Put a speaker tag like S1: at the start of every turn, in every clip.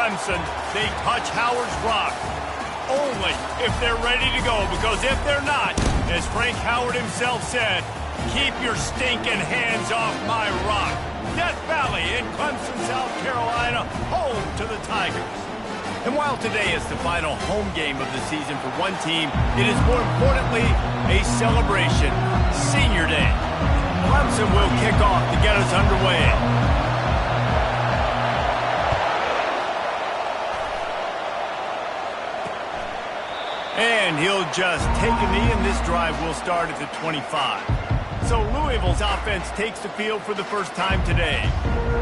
S1: Clemson, they touch Howard's rock. Only if they're ready to go, because if they're not, as Frank Howard himself said, keep your stinking hands off my rock. Death Valley in Clemson, South Carolina, home to the Tigers. And while today is the final home game of the season for one team, it is more importantly a celebration, Senior Day. Clemson will kick off to get us underway. And he'll just take a knee, and this drive will start at the 25. So Louisville's offense takes the field for the first time today.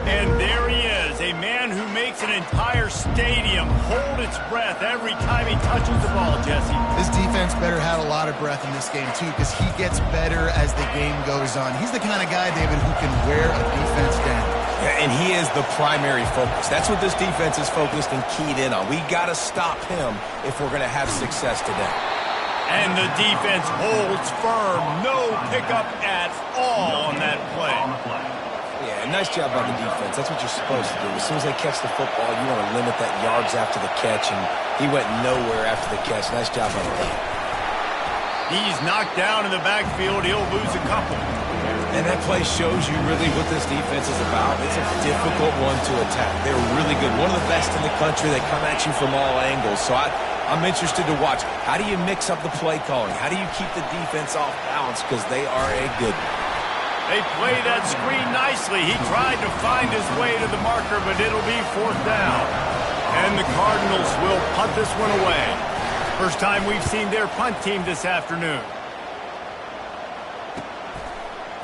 S1: And there he is, a man who makes an entire stadium hold its breath every time he touches the ball, Jesse.
S2: This defense better have a lot of breath in this game, too, because he gets better as the game goes on. He's the kind of guy, David, who can wear a defense down.
S3: Yeah, and he is the primary focus. That's what this defense is focused and keyed in on. We got to stop him if we're going to have success today.
S1: And the defense holds firm. No pickup at all on that play.
S3: Yeah, nice job by the defense. That's what you're supposed to do. As soon as they catch the football, you want to limit that yards after the catch, and he went nowhere after the catch. Nice job by the team.
S1: He's knocked down in the backfield. He'll lose a couple.
S3: And that play shows you really what this defense is about. It's a difficult one to attack. They're really good. One of the best in the country. They come at you from all angles. So I'm interested to watch. How do you mix up the play calling? How do you keep the defense off balance? Because they are a good one.
S1: They play that screen nicely. He tried to find his way to the marker, but it'll be fourth down. And the Cardinals will punt this one away. First time we've seen their punt team this afternoon.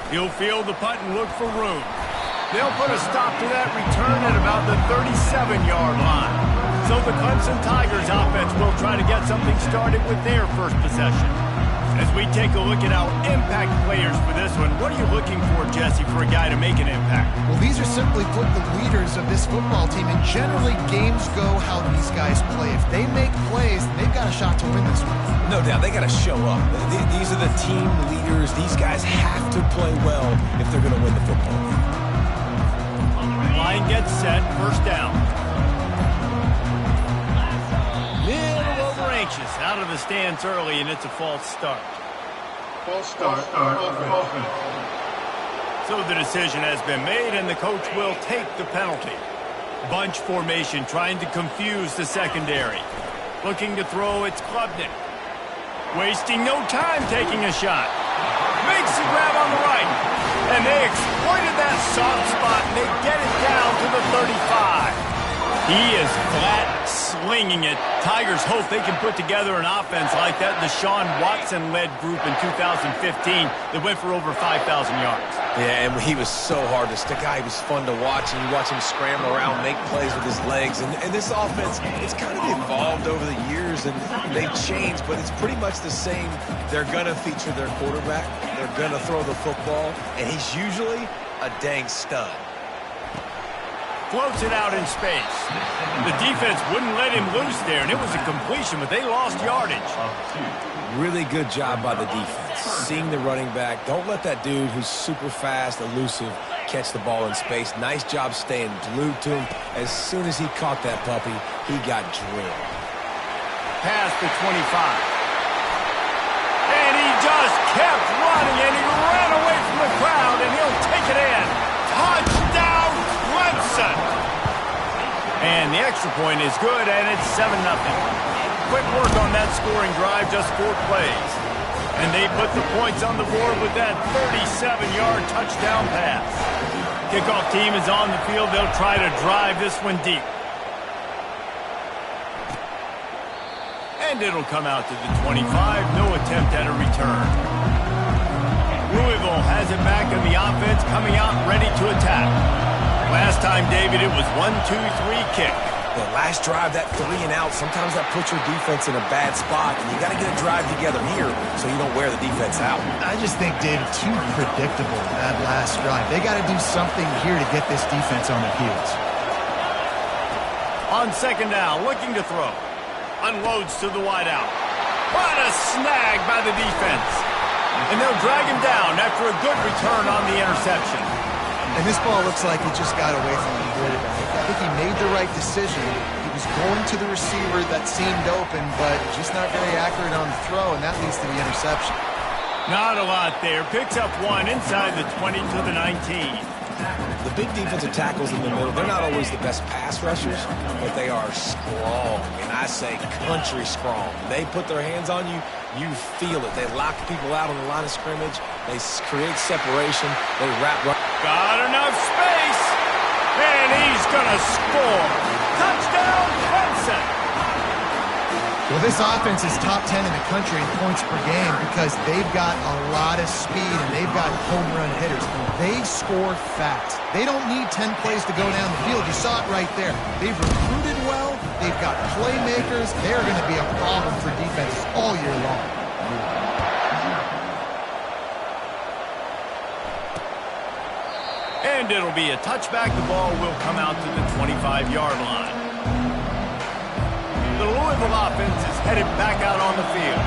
S1: He'll field the punt and look for room. They'll put a stop to that return at about the 37-yard line. So the Clemson Tigers offense will try to get something started with their first possession. As we take a look at our impact players for this one, what are you looking for, Jesse, for a guy to make an impact?
S2: Well, these are simply put the leaders of this football team, and generally games go how these guys play. If they make plays, they've got a shot to win this one.
S3: No doubt, they got to show up. These are the team leaders. These guys have to play well if they're going to win the football game.
S1: Line gets set, first down. Little over anxious, out of the stands early, and it's a false start.
S4: False start. Offense.
S1: So the decision has been made, and the coach will take the penalty. Bunch formation, trying to confuse the secondary. Looking to throw, it's Klubnik. Wasting no time taking a shot. Makes the grab on the right. And they exploited that soft spot, and they get it down to the 35. He is flat slinging it. Tigers hope they can put together an offense like that Deshaun Watson-led group in 2015 that went for over 5,000 yards.
S3: Yeah, and he was so hard to stick out. He was fun to watch, and you watch him scramble around, make plays with his legs. And this offense, it's kind of evolved over the years, and they've changed, but it's pretty much the same. They're going to feature their quarterback. They're going to throw the football, and he's usually a dang stud.
S1: Floats it out in space. The defense wouldn't let him loose there, and it was a completion, but they lost yardage.
S3: Really good job by the defense. Seeing the running back. Don't let that dude who's super fast, elusive, catch the ball in space. Nice job staying glued to him. As soon as he caught that puppy, he got drilled.
S1: Past the 25. And he just kept running, and he ran away from the crowd, and he'll take it in. Touchdown, Clemson! And the extra point is good, and it's 7-0. Quick work on that scoring drive, just 4 plays. And they put the points on the board with that 37-yard touchdown pass. Kickoff team is on the field. They'll try to drive this one deep. And it'll come out to the 25. No attempt at a return. Louisville has it back in the offense, coming out ready to attack. Last time, David, it was 1-2-3 kick.
S3: The last drive, that 3 and out, sometimes that puts your defense in a bad spot, and you got to get a drive together here so you don't wear the defense out.
S2: I just think, David, too predictable, that last drive. They got to do something here to get this defense on their heels.
S1: On second down, looking to throw. Unloads to the wideout. What a snag by the defense. And they'll drag him down after a good return on the interception.
S2: And this ball looks like it just got away from the quarterback. I think he made the right decision. He was going to the receiver that seemed open, but just not very accurate on the throw, and that leads to the interception.
S1: Not a lot there. Picks up one inside the 20 to the 19.
S3: The big defensive tackles in the middle, they're not always the best pass rushers, but they are strong, and I say country strong. They put their hands on you, you feel it. They lock people out on the line of scrimmage. They create separation. They wrap.
S1: Got enough space, and he's going to score. Touchdown, Clemson.
S2: Well, this offense is top 10 in the country in points per game because they've got a lot of speed and they've got home run hitters. They score fast. They don't need 10 plays to go down the field. You saw it right there. They've recruited well. They've got playmakers. They're going to be a problem for defenses all year long.
S1: And it'll be a touchback. The ball will come out to the 25-yard line. The Louisville offense is headed back out on the field.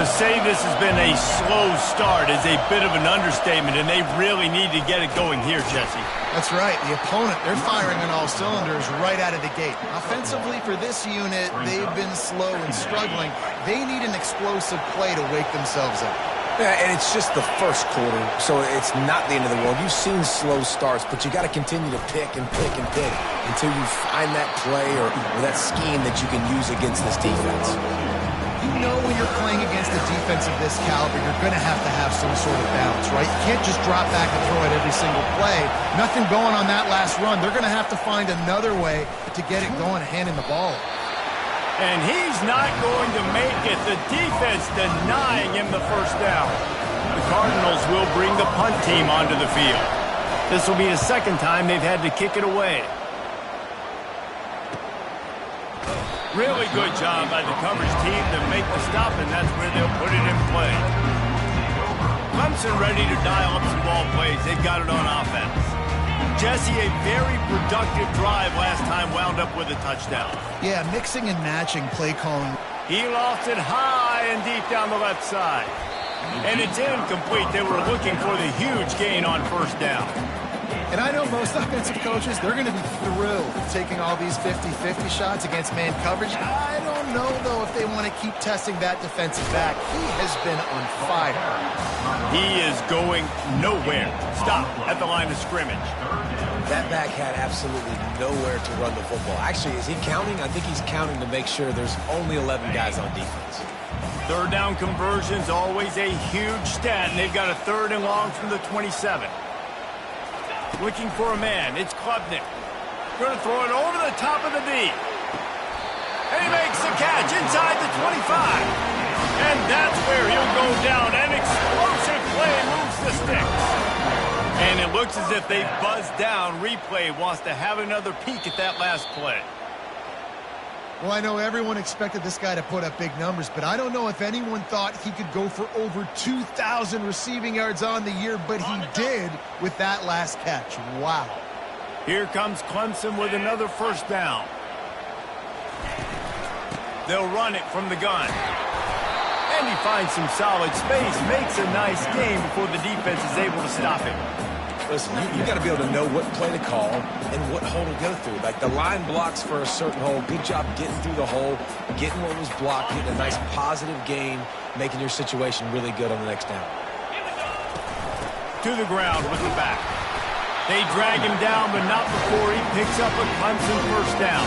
S1: To say this has been a slow start is a bit of an understatement, and they really need to get it going here, Jesse.
S2: That's right. The opponent, they're firing on all cylinders right out of the gate. Offensively, for this unit, they've been slow and struggling. They need an explosive play to wake themselves up.
S3: Yeah, and it's just the first quarter, so it's not the end of the world. You've seen slow starts, but you got to continue to pick and pick and pick until you find that play or that scheme that you can use against this defense.
S2: You know when you're playing against a defense of this caliber, you're going to have some sort of balance, right? You can't just drop back and throw it every single play. Nothing going on that last run. They're going to have to find another way to get it going, handing the ball.
S1: And he's not going to make it. The defense denying him the first down. The Cardinals will bring the punt team onto the field. This will be the second time they've had to kick it away. Really good job by the coverage team to make the stop, and that's where they'll put it in play. Clemson ready to dial up some ball plays. They've got it on offense. Jesse, a very productive drive last time wound up with a touchdown.
S2: Yeah, mixing and matching play calling.
S1: He lost it high and deep down the left side. And it's incomplete. They were looking for the huge gain on first down.
S2: And I know most offensive coaches, they're going to be thrilled taking all these 50-50 shots against man coverage. I don't know, though, if they want to keep testing that defensive back. He has been on fire.
S1: He is going nowhere. Stop at the line of scrimmage.
S3: That back had absolutely nowhere to run the football. Actually, is he counting? I think he's counting to make sure there's only 11 guys on defense.
S1: Third down conversion's always a huge stat, and they've got a 3rd and long from the 27. Looking for a man. It's Klubnik. Going to throw it over the top of the D. And he makes the catch inside the 25. And that's where he'll go down. An explosive play moves the sticks. And it looks as if they've buzzed down. Replay wants to have another peek at that last play.
S2: Well, I know everyone expected this guy to put up big numbers, but I don't know if anyone thought he could go for over 2,000 receiving yards on the year, but he did with that last catch. Wow.
S1: Here comes Clemson with another first down. They'll run it from the gun. And he finds some solid space, makes a nice game before the defense is able to stop him.
S3: Listen, you got to be able to know what play to call and what hole to go through. Like the line blocks for a certain hole. Good job getting through the hole, getting what was blocked, getting a nice positive gain, making your situation really good on the next down.
S1: To the ground with the back. They drag him down, but not before he picks up a Clemson first down.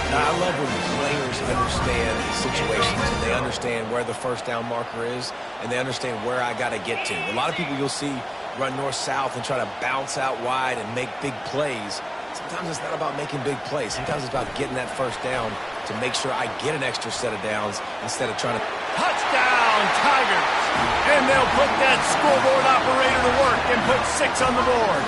S3: Now, I love when players understand situations and they understand where the first down marker is and they understand where I got to get to. A lot of people you'll see run north-south and try to bounce out wide and make big plays. Sometimes it's not about making big plays. Sometimes it's about getting that first down to make sure I get an extra set of downs instead of trying to...
S1: Touchdown, Tigers! And they'll put that scoreboard operator to work and put 6 on the board.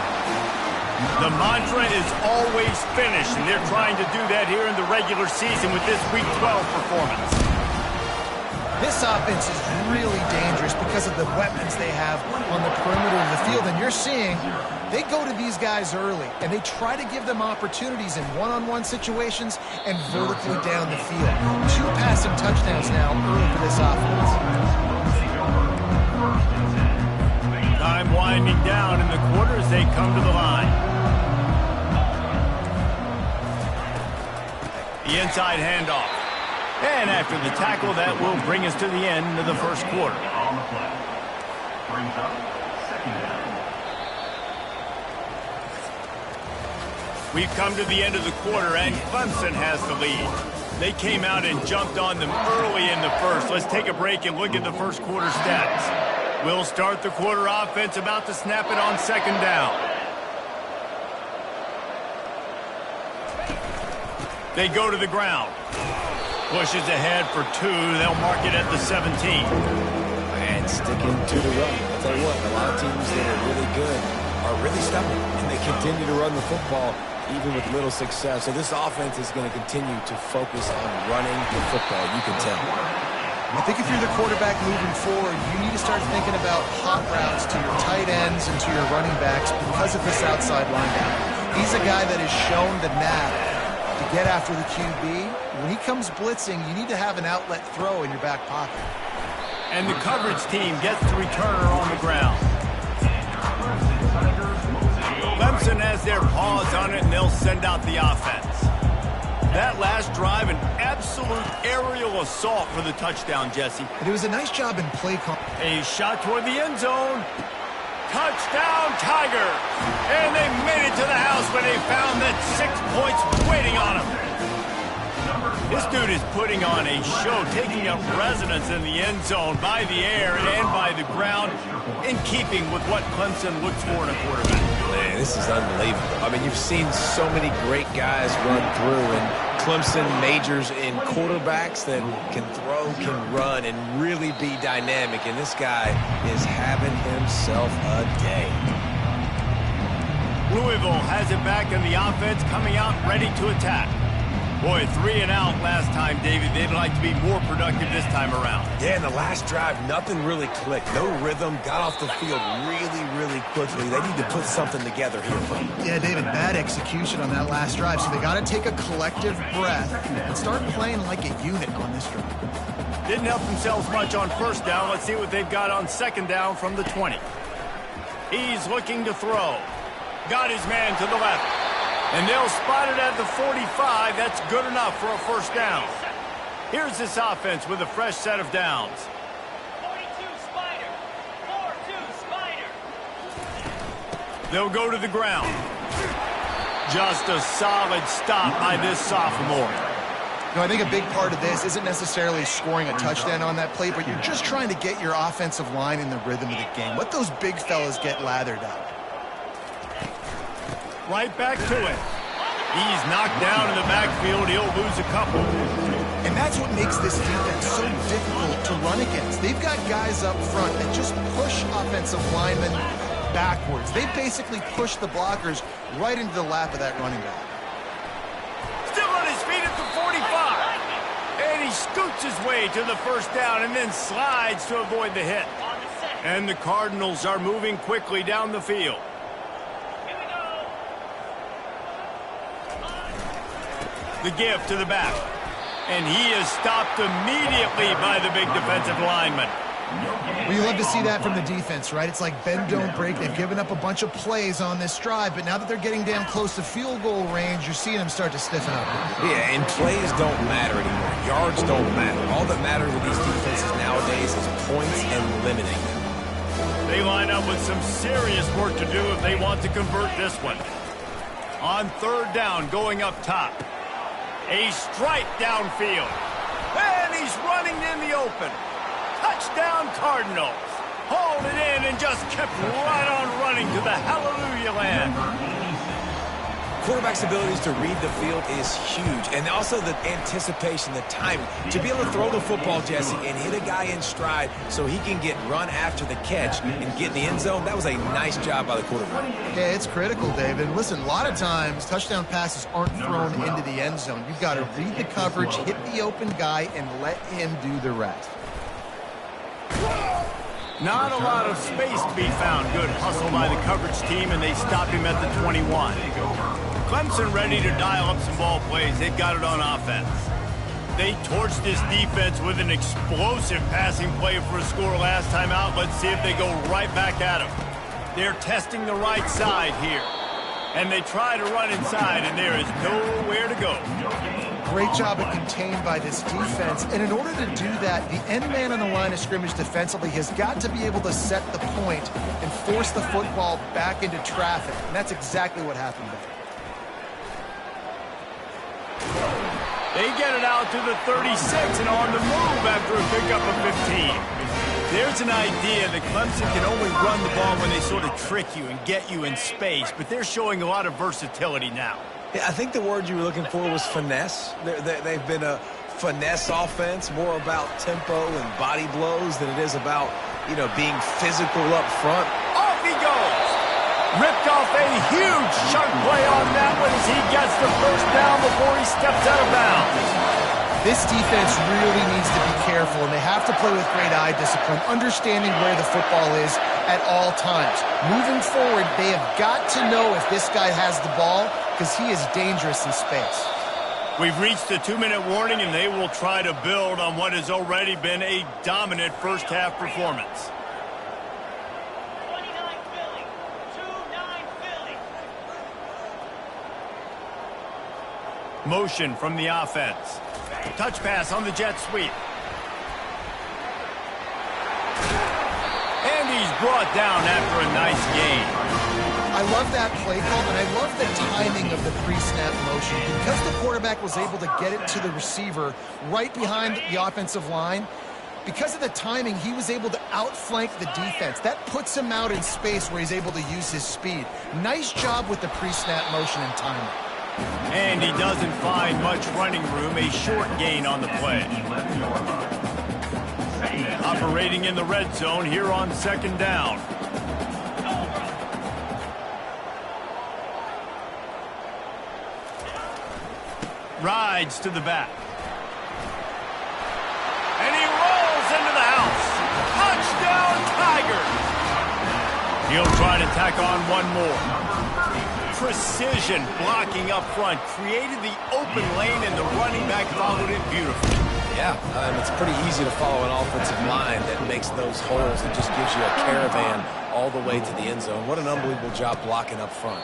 S1: The mantra is always finish, and they're trying to do that here in the regular season with this Week 12 performance.
S2: This offense is really dangerous because of the weapons they have on the perimeter of the field. And you're seeing they go to these guys early, and they try to give them opportunities in one-on-one situations and vertically down the field. 2 passing touchdowns now early for this offense.
S1: Time winding down in the quarter as they come to the line. The inside handoff. And after the tackle, that will bring us to the end of the first quarter.
S5: On the play. Brings up second down.
S1: We've come to the end of the quarter, and Clemson has the lead. They came out and jumped on them early in the first. Let's take a break and look at the first quarter stats. We'll start the quarter offense about to snap it on second down. They go to the ground. Pushes ahead for 2. They'll mark it at the 17.
S3: And sticking to the run. I'll tell you what, a lot of teams that are really good are really stubborn, and they continue to run the football even with little success. So this offense is going to continue to focus on running the football, you can tell.
S2: I think if you're the quarterback moving forward, you need to start thinking about hot routes to your tight ends and to your running backs because of this outside linebacker. He's a guy that has shown the knack to get after the QB. When he comes blitzing, you need to have an outlet throw in your back pocket.
S1: And the coverage team gets the returner on the ground. Clemson has their paws on it, and they'll send out the offense. That last drive, an absolute aerial assault for the touchdown, Jesse.
S2: And it was a nice job in play call.
S1: A shot toward the end zone. Touchdown, Tigers! And they made it to the house when they found that 6 points waiting on them. This dude is putting on a show, taking up residence in the end zone by the air and by the ground, in keeping with what Clemson looks for in a quarterback.
S3: Man, this is unbelievable. I mean, you've seen so many great guys run through, and Clemson majors in quarterbacks that can throw, can run, and really be dynamic. And this guy is having himself a day.
S1: Louisville has it back in the offense, coming out ready to attack. Boy, 3 and out last time, David. They'd like to be more productive this time around.
S3: Yeah, in the last drive, nothing really clicked. No rhythm. Got off the field really, really quickly. They need to put something together here.
S2: Yeah, David, bad execution on that last drive. So they got to take a collective breath and start playing like a unit on this drive.
S1: Didn't help themselves much on first down. Let's see what they've got on second down from the 20. He's looking to throw. Got his man to the left. And they'll spot it at the 45. That's good enough for a first down. Here's this offense with a fresh set of downs.
S6: 42 Spider. 4-2 Spider.
S1: They'll go to the ground. Just a solid stop by this sophomore.
S2: No, I think a big part of this isn't necessarily scoring a touchdown on that play, but you're just trying to get your offensive line in the rhythm of the game. Let those big fellas get lathered up.
S1: Right back to it. He's knocked down in the backfield. He'll lose a couple.
S2: And that's what makes this defense so difficult to run against. They've got guys up front that just push offensive linemen backwards. They basically push the blockers right into the lap of that running back.
S1: Still on his feet at the 45. And he scoots his way to the first down and then slides to avoid the hit. And the Cardinals are moving quickly down the field. The give to the back. And he is stopped immediately by the big defensive lineman.
S2: Well, you love to see that from the defense, right? It's like bend, don't break. They've given up a bunch of plays on this drive, but now that they're getting damn close to field goal range, you're seeing them start to stiffen up.
S3: Yeah, and plays don't matter anymore. Yards don't matter. All that matters with these defenses nowadays is points and limiting them.
S1: They line up with some serious work to do if they want to convert this one. On third down, going up top. A strike downfield. And he's running in the open. Touchdown Cardinals. Hauled it in and just kept right on running to the hallelujah land.
S3: Quarterback's abilities to read the field is huge. And also the anticipation, the timing. To be able to throw the football, Jesse, and hit a guy in stride so he can get run after the catch and get in the end zone, that was a nice job by the quarterback.
S2: Yeah, it's critical, David. Listen, a lot of times touchdown passes aren't thrown into the end zone. You've got to read the coverage, hit the open guy, and let him do the rest.
S1: Not a lot of space to be found. Good hustle by the coverage team, and they stop him at the 21. Clemson ready to dial up some ball plays. They've got it on offense. They torched this defense with an explosive passing play for a score last time out. Let's see if they go right back at him. They're testing the right side here. And they try to run inside, and there is nowhere to go.
S2: Great job of contained by this defense. And in order to do that, the end man on the line of scrimmage defensively has got to be able to set the point and force the football back into traffic. And that's exactly what happened there.
S1: They get it out to the 36 and on the move after a pickup of 15. There's an idea that Clemson can only run the ball when they sort of trick you and get you in space, but they're showing a lot of versatility now.
S3: Yeah, I think the word you were looking for was finesse. They've been a finesse offense, more about tempo and body blows than it is about, being physical up front.
S1: Off he goes! Ripped off a huge chunk play on that one as he gets the first down before he steps out of bounds.
S2: This defense really needs to be careful, and they have to play with great eye discipline, understanding where the football is at all times. Moving forward, they have got to know if this guy has the ball, because he is dangerous in space.
S1: We've reached the 2-minute warning, and they will try to build on what has already been a dominant first-half performance. Motion from the offense. Touch pass on the jet sweep. And he's brought down after a nice gain.
S2: I love that play call, and I love the timing of the pre-snap motion. Because the quarterback was able to get it to the receiver right behind the offensive line, because of the timing, he was able to outflank the defense. That puts him out in space where he's able to use his speed. Nice job with the pre-snap motion and timing.
S1: And he doesn't find much running room, a short gain on the play. Operating in the red zone here on second down. Rides to the back. And he rolls into the house. Touchdown, Tigers! He'll try to tack on one more. Precision blocking up front created the open lane, and the running back followed it beautifully.
S3: Yeah, it's pretty easy to follow an offensive line that makes those holes and just gives you a caravan all the way to the end zone. What an unbelievable job blocking up front.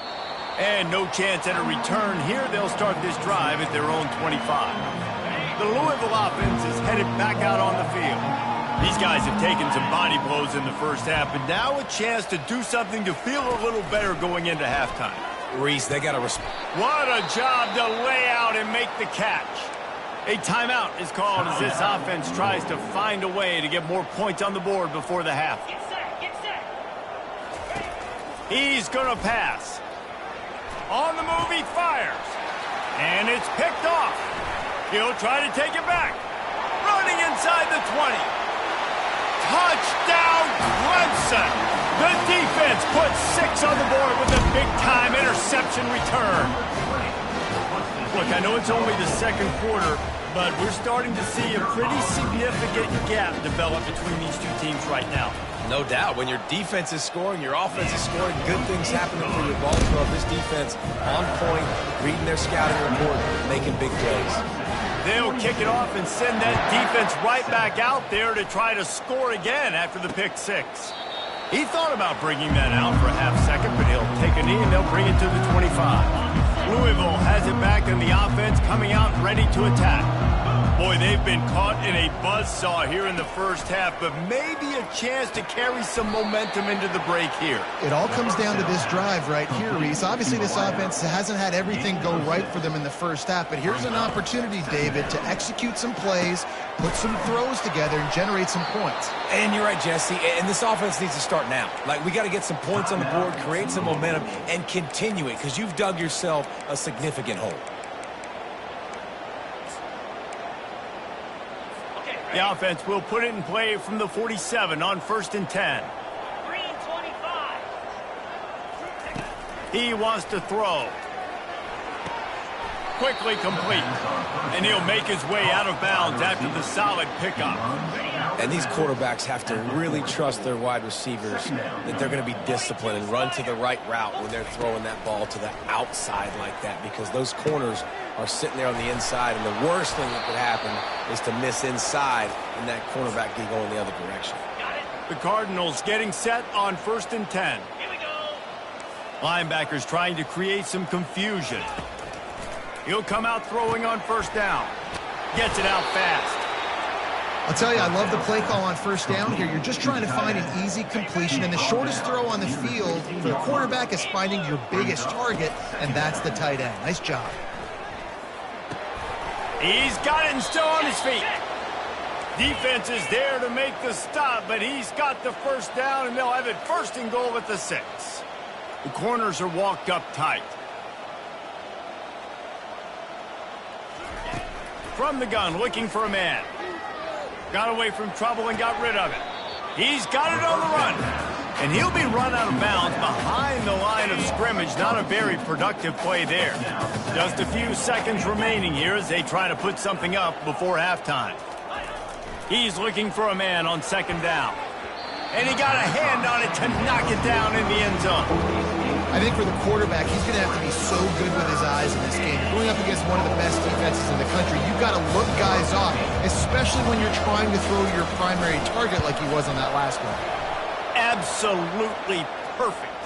S1: And no chance at a return here. They'll start this drive at their own 25. The Louisville offense is headed back out on the field. These guys have taken some body blows in the first half, but now a chance to do something to feel a little better going into halftime.
S3: Reese, they got to respond.
S1: What a job to lay out and make the catch. A timeout is called as this offense tries to find a way to get more points on the board before the half.
S6: Get set, get set.
S1: He's going to pass. On the move, he fires. And it's picked off. He'll try to take it back. Running inside the 20. Touchdown, Clemson! The defense puts 6 on the board with a big-time interception return. Look, I know it's only the second quarter, but we're starting to see a pretty significant gap develop between these two teams right now.
S3: No doubt. When your defense is scoring, your offense is scoring, good things happening for your ball club. This defense on point, reading their scouting report, making big plays.
S1: They'll kick it off and send that defense right back out there to try to score again after the pick 6. He thought about bringing that out for a half second, but he'll take a knee and they'll bring it to the 25. Louisville has it back in the offense, coming out ready to attack. Boy, they've been caught in a buzzsaw here in the first half, but maybe a chance to carry some momentum into the break here.
S2: It all comes down to this drive right here, Reese. Obviously, this offense hasn't had everything go right for them in the first half, but here's an opportunity, David, to execute some plays, put some throws together, and generate some points.
S3: And you're right, Jesse, and this offense needs to start now. Like, we got to get some points on the board, create some momentum, and continue it, because you've dug yourself a significant hole.
S1: The offense will put it in play from the 47 on 1st and 10.
S6: Green 25.
S1: He wants to throw. Quickly complete. And he'll make his way out of bounds after the solid pickup.
S3: And these quarterbacks have to really trust their wide receivers that they're going to be disciplined and run to the right route when they're throwing that ball to the outside like that, because those corners are sitting there on the inside, and the worst thing that could happen is to miss inside and that cornerback can go in the other direction.
S1: The Cardinals getting set on 1st and 10.
S6: Here we go.
S1: Linebackers trying to create some confusion. He'll come out throwing on first down. Gets it out fast.
S2: I'll tell you, I love the play call on first down here. You're just trying to find an easy completion, and the shortest throw on the field for the quarterback is finding your biggest target, and that's the tight end. Nice job.
S1: He's got it and still on his feet. Defense is there to make the stop, but he's got the first down, and they'll have it first and goal at the 6. The corners are walked up tight. From the gun, looking for a man. Got away from trouble and got rid of it. He's got it on the run. And he'll be run out of bounds behind the line of scrimmage. Not a very productive play there. Just a few seconds remaining here as they try to put something up before halftime. He's looking for a man on second down. And he got a hand on it to knock it down in the end zone.
S2: I think for the quarterback, he's going to have to be so good with his eyes in this game. Going up against one of the best defenses in the country, you've got to look guys off, especially when you're trying to throw your primary target like he was on that last one.
S1: Absolutely perfect.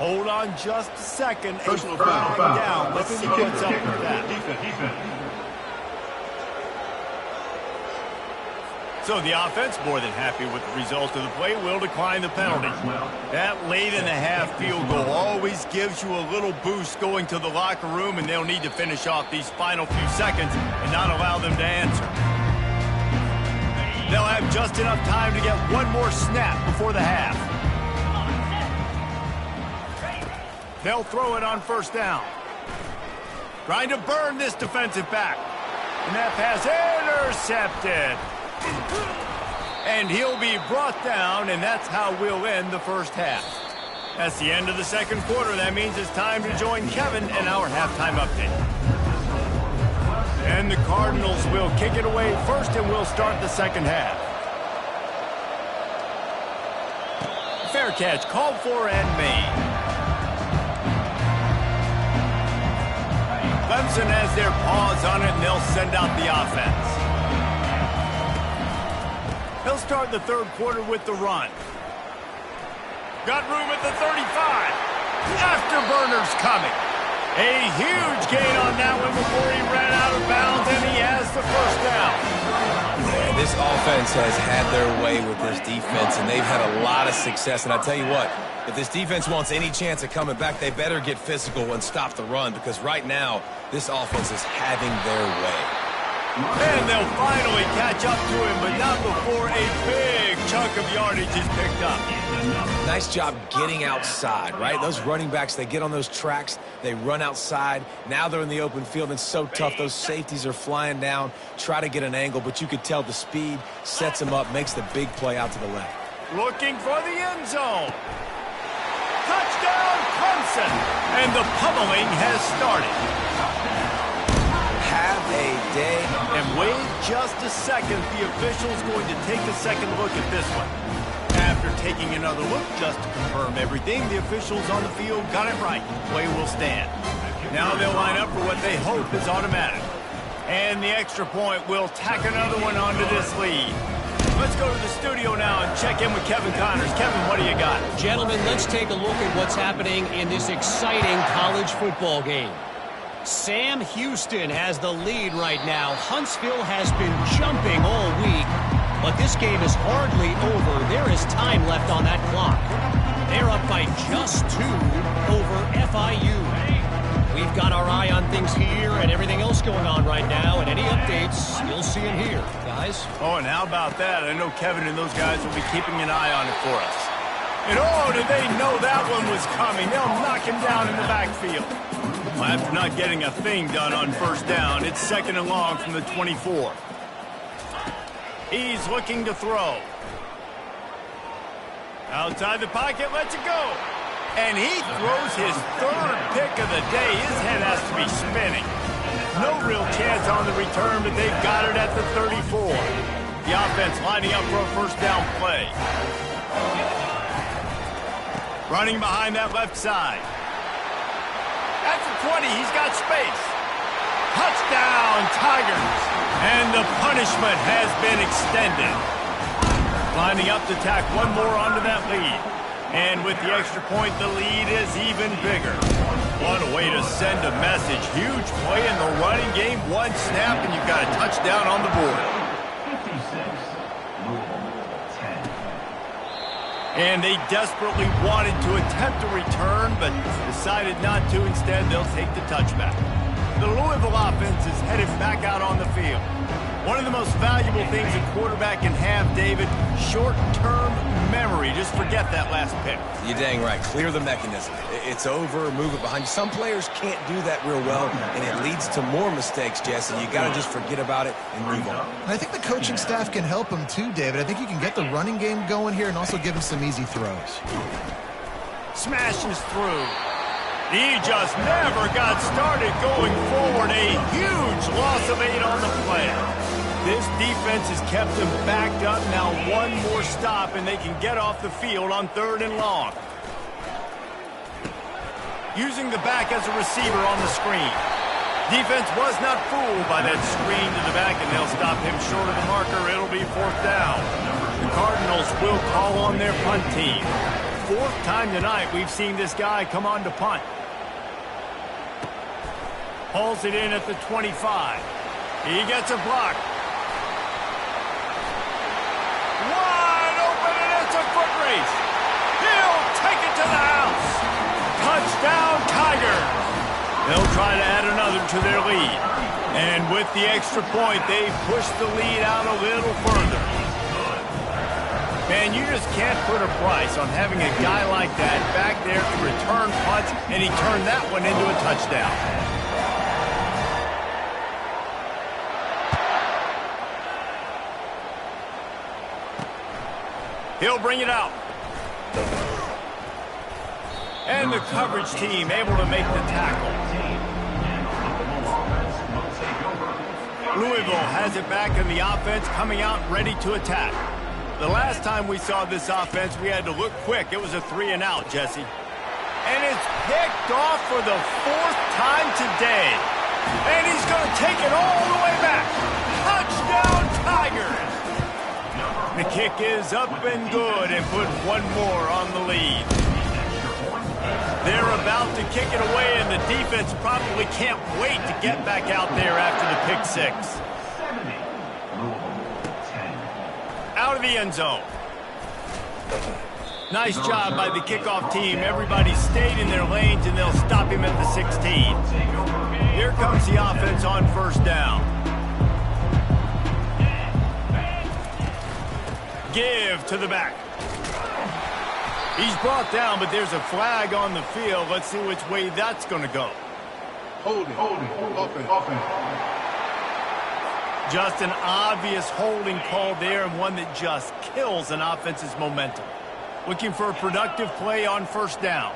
S1: Hold on just a second.
S4: Personal
S1: A flag
S4: foul.
S1: down. Let's see what's up with that.
S4: Defense.
S1: So the offense, more than happy with the result of the play, will decline the penalty. That late in the half field goal always gives you a little boost going to the locker room, and they'll need to finish off these final few seconds and not allow them to answer. They'll have just enough time to get one more snap before the half. They'll throw it on first down. Trying to burn this defensive back. And that pass intercepted. And he'll be brought down, and that's how we'll end the first half. That's the end of the second quarter. That means it's time to join Kevin in our halftime update. And the Cardinals will kick it away first, and we'll start the second half. Fair catch called for and made. Clemson has their paws on it, and they'll send out the offense. He'll start the third quarter with the run. Got room at the 35. Afterburners coming. A huge gain on that one before he ran out of bounds, and he has the first down.
S3: Man, this offense has had their way with this defense, and they've had a lot of success. And I tell you what, if this defense wants any chance of coming back, they better get physical and stop the run, because right now, this offense is having their way.
S1: And they'll finally catch up to him, but not before a big chunk of yardage is picked up.
S3: Nice job getting outside, right? Those running backs, they get on those tracks, they run outside. Now they're in the open field. It's so tough. Those safeties are flying down, try to get an angle, but you could tell the speed sets them up, makes the big play out to the left.
S1: Looking for the end zone. Touchdown, Clemson! And the pummeling has started.
S3: Have a day.
S1: And wait just a second. The official's going to take a second look at this one. After taking another look just to confirm everything, the officials on the field got it right. Play will stand. Now they'll line up for what they hope is automatic. And the extra point will tack another one onto this lead. Let's go to the studio now and check in with Kevin Connors. Kevin, what do you got?
S7: Gentlemen, let's take a look at what's happening in this exciting college football game. Sam Houston has the lead right now. Huntsville has been jumping all week, but this game is hardly over. There is time left on that clock. They're up by just 2 over FIU. We've got our eye on things here and everything else going on right now, and any updates, you'll see them here, guys.
S1: Oh, and how about that? I know Kevin and those guys will be keeping an eye on it for us. And oh, did they know that one was coming? They'll knock him down in the backfield. Well, after not getting a thing done on first down, it's second and long from the 24. He's looking to throw. Outside the pocket, lets it go. And he throws his third pick of the day. His head has to be spinning. No real chance on the return, but they've got it at the 34. The offense lining up for a first down play. Running behind that left side. At the 20, he's got space. Touchdown, Tigers. And the punishment has been extended. Lining up to tack one more onto that lead. And with the extra point, the lead is even bigger. What a way to send a message. Huge play in the running game. One snap, and you've got a touchdown on the board.
S5: 56, Louisville, 10.
S1: And they desperately wanted to attempt a return, but decided not to. Instead, they'll take the touchback. The Louisville offense is headed back out on the field. One of the most valuable things a quarterback can have, David, short-term memory. Just forget that last pick.
S3: You're dang right. Clear the mechanism. It's over, move it behind you. Some players can't do that real well, and it leads to more mistakes, Jesse. You got to just forget about it and move on.
S2: And I think the coaching staff can help him too, David. I think you can get the running game going here and also give him some easy throws.
S1: Smashes through. He just never got started going forward. A huge loss of 8 on the play. This defense has kept them backed up. Now one more stop, and they can get off the field on 3rd and long. Using the back as a receiver on the screen. Defense was not fooled by that screen to the back, and they'll stop him short of the marker. It'll be 4th down. The Cardinals will call on their punt team. 4th time tonight we've seen this guy come on to punt. Hauls it in at the 25. He gets a block. Wide open, and it's a foot race. He'll take it to the house. Touchdown, Tigers. They'll try to add another to their lead. And with the extra point, they've pushed the lead out a little further. Man, you just can't put a price on having a guy like that back there to return punts, and he turned that one into a touchdown. He'll bring it out. And the coverage team able to make the tackle. Louisville has it back in the offense, coming out ready to attack. The last time we saw this offense, we had to look quick. It was a 3-and-out, Jesse. And it's picked off for the 4th time today. And he's going to take it all the way back. Touchdown, Tigers! The kick is up and good and put one more on the lead. They're about to kick it away, and the defense probably can't wait to get back out there after the pick 6. Out of the end zone. Nice job by the kickoff team. Everybody stayed in their lanes, and they'll stop him at the 16. Here comes the offense on 1st down. Give to the back. He's brought down, but there's a flag on the field. Let's see which way that's going to go.
S4: Holding, offense.
S1: Just an obvious holding call there, and one that just kills an offense's momentum. Looking for a productive play on 1st down.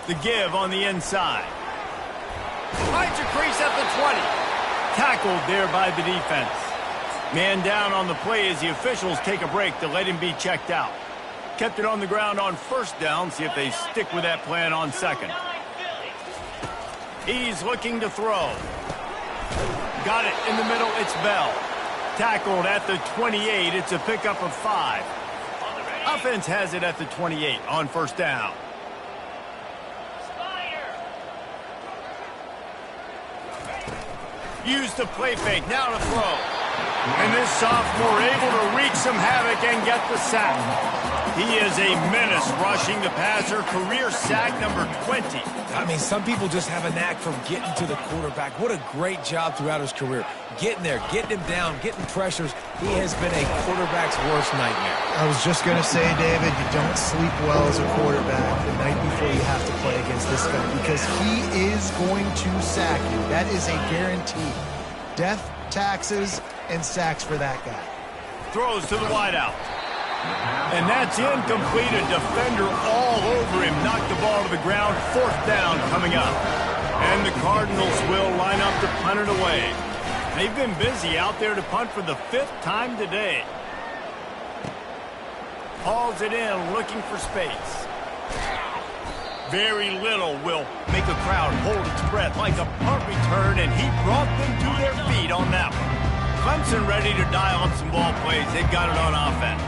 S1: The give on the inside. Finds a crease at the 20. Tackled there by the defense. Man down on the play as the officials take a break to let him be checked out. Kept it on the ground on 1st down. See if they stick with that plan on 2nd. He's looking to throw. Got it in the middle. It's Bell. Tackled at the 28. It's a pickup of 5. Offense has it at the 28 on 1st down. Use the play fake. Now to throw. And this sophomore able to wreak some havoc and get the sack. He is a menace rushing the passer. Career sack number 20.
S3: I mean, some people just have a knack for getting to the quarterback. What a great job throughout his career. Getting there, getting him down, getting pressures. He has been a quarterback's worst nightmare.
S2: I was just going to say, David, you don't sleep well as a quarterback the night before you have to play against this guy, because he is going to sack you. That is a guarantee. Death, taxes, and sacks for that guy.
S1: Throws to the wideout. And that's incomplete. A defender all over him. Knocked the ball to the ground. 4th down coming up. And the Cardinals will line up to punt it away. They've been busy out there to punt for the 5th time today. Hauls it in, looking for space. Very little will make a crowd hold its breath like a punt return, and he brought them to their feet on that one. Clemson ready to dial up some ball plays. They've got it on offense.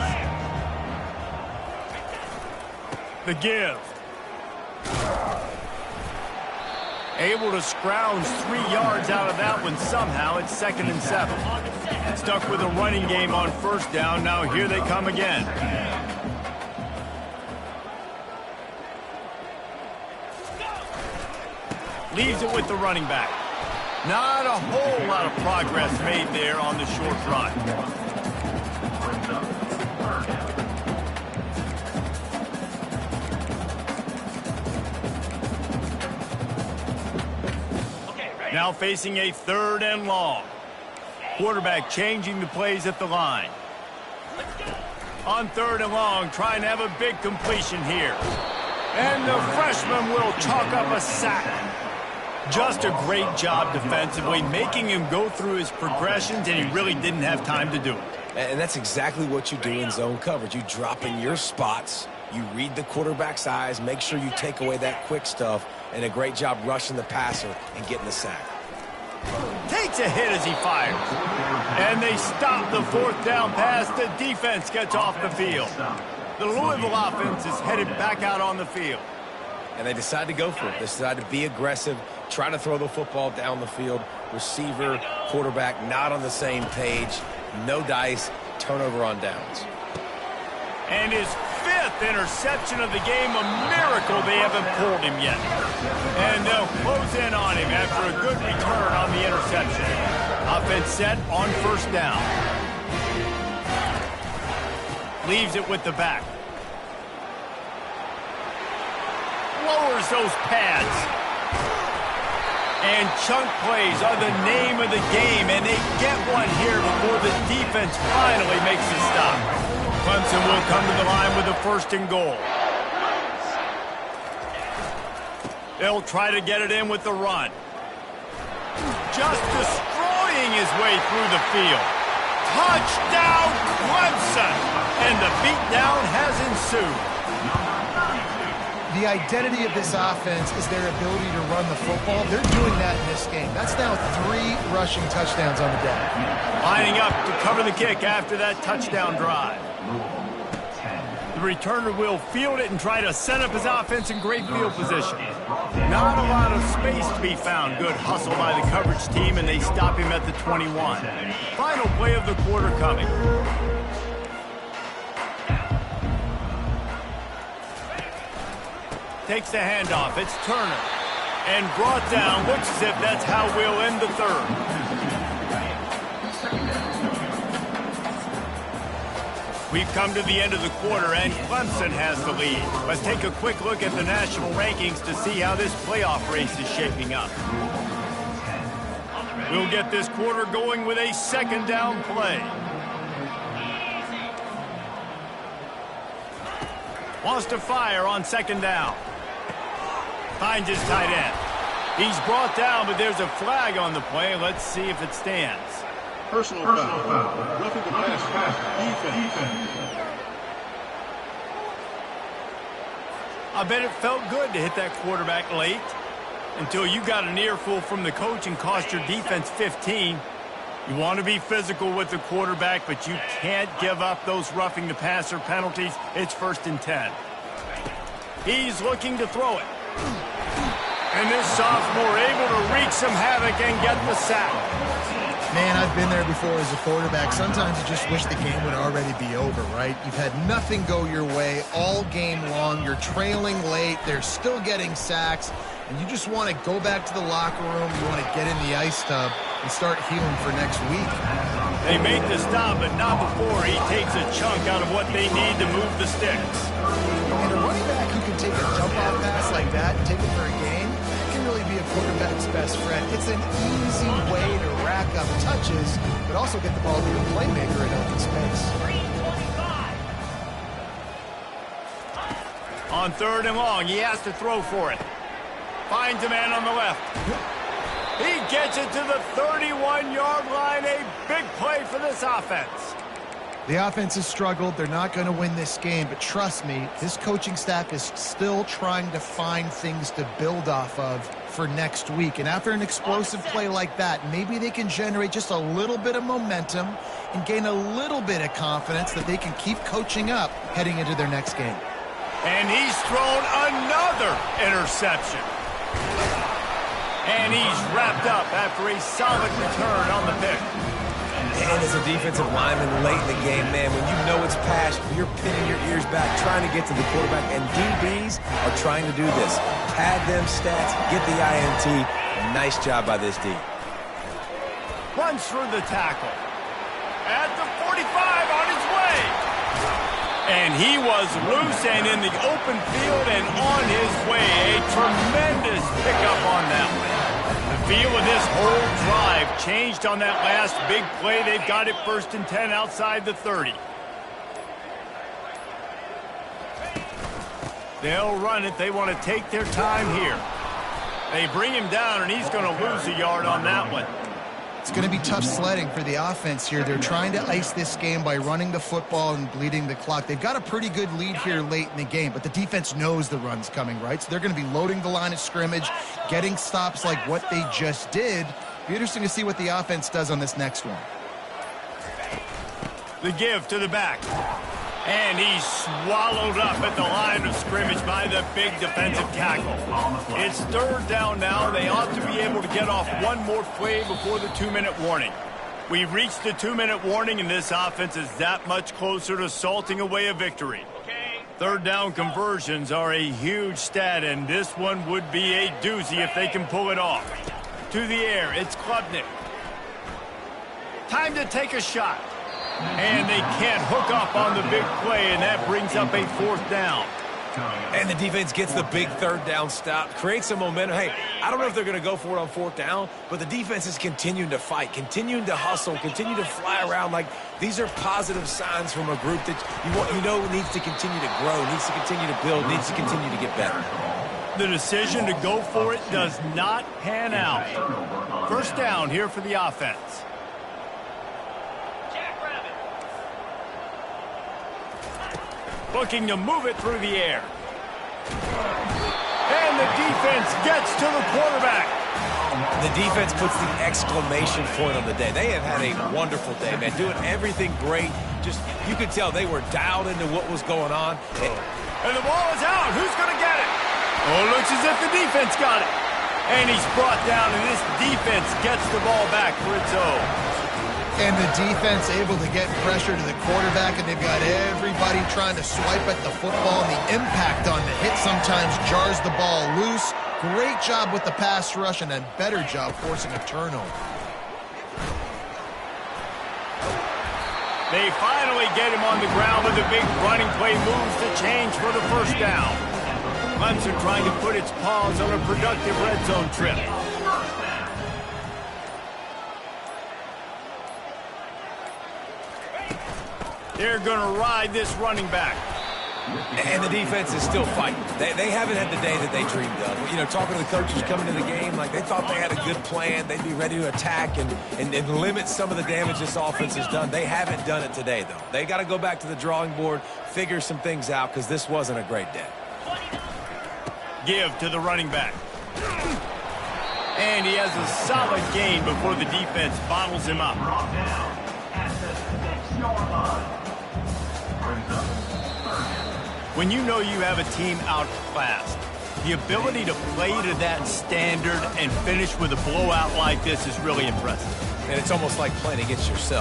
S1: The give. Able to scrounge 3 yards out of that one somehow. It's 2nd and 7. Stuck with a running game on 1st down. Now here they come again. Leaves it with the running back. Not a whole lot of progress made there on the short run. Now facing a 3rd and long. Quarterback changing the plays at the line. On 3rd and long, trying to have a big completion here. And the freshman will chalk up a sack. Just a great job defensively, making him go through his progressions, and he really didn't have time to do it.
S3: And that's exactly what you do in zone coverage. You drop in your spots, you read the quarterback's eyes, make sure you take away that quick stuff, and a great job rushing the passer and getting the sack.
S1: Takes a hit as he fires. And they stop the 4th down pass. The defense gets off the field. The Louisville offense is headed back out on the field.
S3: And they decide to go for it. They decide to be aggressive, try to throw the football down the field. Receiver, quarterback, not on the same page. No dice, turnover on downs.
S1: And his 5th interception of the game, a miracle they haven't pulled him yet. And they'll close in on him after a good return on the interception. Offense set on 1st down. Leaves it with the back. Lowers those pads. And chunk plays are the name of the game, and they get one here before the defense finally makes a stop. Clemson will come to the line with a 1st and goal. They'll try to get it in with the run. Just destroying his way through the field. Touchdown, Clemson! And the beatdown has ensued.
S2: The identity of this offense is their ability to run the football. They're doing that in this game. That's now 3 rushing touchdowns on the day.
S1: Lining up to cover the kick after that touchdown drive. The returner will field it and try to set up his offense in great field position. Not a lot of space to be found. Good hustle by the coverage team, and they stop him at the 21. Final play of the quarter coming. Takes the handoff. It's Turner. And brought down. Looks as if that's how we'll end the 3rd. We've come to the end of the quarter, and Clemson has the lead. Let's take a quick look at the national rankings to see how this playoff race is shaping up. We'll get this quarter going with a 2nd down play. Wants to fire on 2nd down. Finds his tight end. He's brought down, but there's a flag on the play. Let's see if it stands.
S4: Personal foul. Roughing the pass. Defense.
S1: I bet it felt good to hit that quarterback late until you got an earful from the coach and cost your defense 15. You want to be physical with the quarterback, but you can't give up those roughing the passer penalties. It's 1st and 10. He's looking to throw it. And this sophomore able to wreak some havoc and get the sack.
S2: Man, I've been there before as a quarterback. Sometimes you just wish the game would already be over, right? You've had nothing go your way all game long. You're trailing late. They're still getting sacks. And you just want to go back to the locker room. You want to get in the ice tub and start healing for next week.
S1: They make the stop, but not before he takes a chunk out of what they need to move the sticks.
S2: And a running back who can take a jump-off pass like that and take it for a game, that can really be a quarterback's best friend. It's an easy way to rack up touches, but also get the ball to your playmaker in open space.
S1: On 3rd and long, he has to throw for it. Finds a man on the left. He gets it to the 31-yard line. A big play for this offense.
S2: The offense has struggled. They're not going to win this game, but trust me, this coaching staff is still trying to find things to build off of for next week. And after an explosive play like that, maybe they can generate just a little bit of momentum and gain a little bit of confidence that they can keep coaching up heading into their next game.
S1: And he's thrown another interception. And he's wrapped up after a solid return on the pick.
S3: And as a defensive lineman late in the game, man, when you know it's past, you're pinning your ears back, trying to get to the quarterback, and DBs are trying to do this. Pad them stats, get the INT. Nice job by this D.
S1: Runs through the tackle. At the 45 on his way. And he was loose and in the open field and on his way. A tremendous pickup on that one. The feel of this whole drive changed on that last big play. They've got it 1st and 10 outside the 30. They'll run it. They want to take their time here. They bring him down, and he's going to lose a yard on that one.
S2: It's going to be tough sledding for the offense here. They're trying to ice this game by running the football and bleeding the clock. They've got a pretty good lead here late in the game, but the defense knows the run's coming, right? So they're going to be loading the line of scrimmage, getting stops like what they just did. Be interesting to see what the offense does on this next one.
S1: The give to the back. And he's swallowed up at the line of scrimmage by the big defensive tackle. It's 3rd down now. They ought to be able to get off one more play before the 2-minute warning. We've reached the 2-minute warning, and this offense is that much closer to salting away a victory. 3rd down conversions are a huge stat, and this one would be a doozy if they can pull it off. To the air, it's Klubnik. Time to take a shot. And they can't hook up on the big play, and that brings up a 4th down.
S3: And the defense gets the big 3rd down stop, creates some momentum. Hey, I don't know if they're going to go for it on 4th down, but the defense is continuing to fight, continuing to hustle, continue to fly around. Like, these are positive signs from a group that you know needs to continue to grow, needs to continue to build, needs to continue to get better.
S1: The decision to go for it does not pan out. 1st down here for the offense. Looking to move it through the air. And the defense gets to the quarterback.
S3: The defense puts the exclamation point on the day. They have had a wonderful day, man, doing everything great. Just, you could tell they were dialed into what was going on.
S1: And the ball is out. Who's going to get it? Oh, it looks as if the defense got it. And he's brought down, and this defense gets the ball back for its own.
S2: And the defense able to get pressure to the quarterback, and they've got everybody trying to swipe at the football, and the impact on the hit sometimes jars the ball loose. Great job with the pass rush, and a better job forcing a turnover.
S1: They finally get him on the ground with a big running play moves to change for the 1st down. Clemson trying to put its paws on a productive red zone trip. They're going to ride this running back.
S3: And the defense is still fighting. They haven't had the day that they dreamed of. You know, talking to the coaches coming to the game, like they thought they had a good plan. They'd be ready to attack and limit some of the damage this offense has done. They haven't done it today, though. They got to go back to the drawing board, figure some things out, because this wasn't a great day.
S1: Give to the running back. And he has a solid gain before the defense bottles him up. When you know you have a team outclassed, the ability to play to that standard and finish with a blowout like this is really impressive.
S3: And it's almost like playing against yourself.